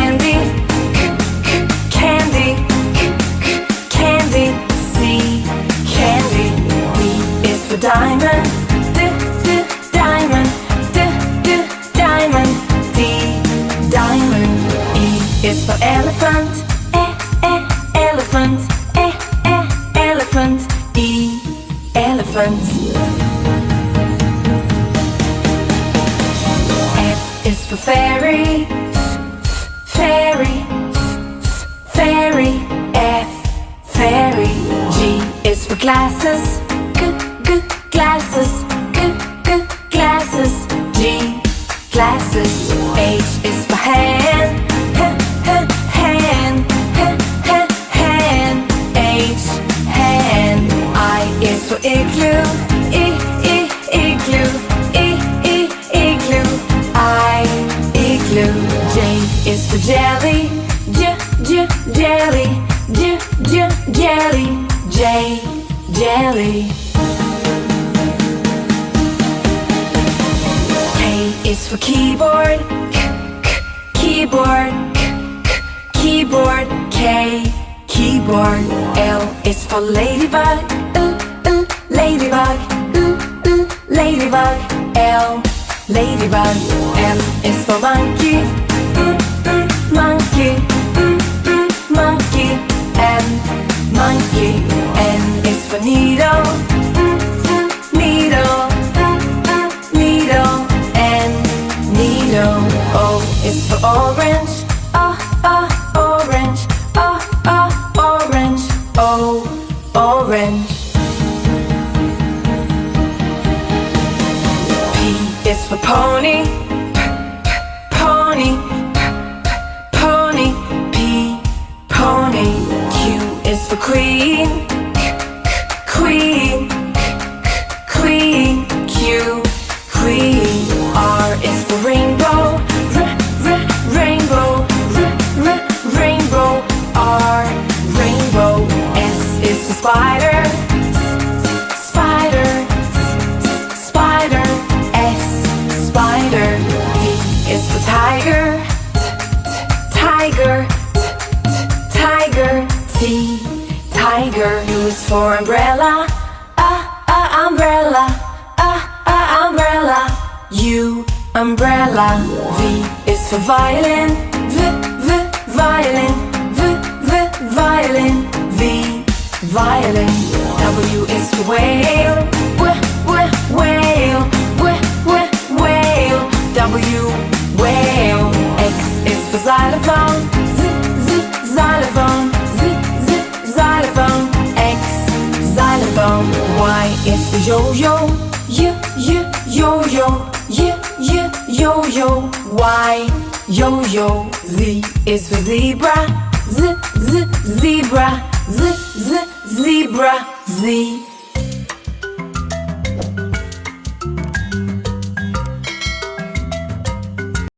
candy, candy, candy. C, candy. D is for diamond, diamond, diamond. D, diamond. E is for elephant, elephant, elephant. E, elephant. F is for fairy, fairy, fairy. F, fairy. G is for glasses, glasses, glasses. G, glasses. H is for hand, hand, hand. H, hand. I is for igloo, igloo, igloo. I, igloo. J is for jelly, jelly, jelly. J, jelly. K is for keyboard, keyboard, keyboard. K, keyboard. L is for ladybug, ladybug, ladybug. L, ladybug. M is for monkey, monkey, monkey. M, monkey. N is for needle, needle, needle. N, needle. O is for orange, orange, orange. O, orange. P is for pony, pony, pony. P, pony. Q is for queen, queen, queen. Q, queen. R is for rainbow, rainbow, rainbow. R, rainbow. S is for spider, spider, spider. S, spider. T is for tiger, tiger, tiger. T, tiger. U is for umbrella, umbrella, umbrella. U, umbrella. V is for violin, violin, violin. V, violin. W is for whale, whale, whale. W, whale. X is for xylophone, xylophone, xylophone. X, xylophone. Y is for yo-yo, yo-yo, yo-yo. Y, yo-yo. Z is for zebra, zebra, zebra. Z,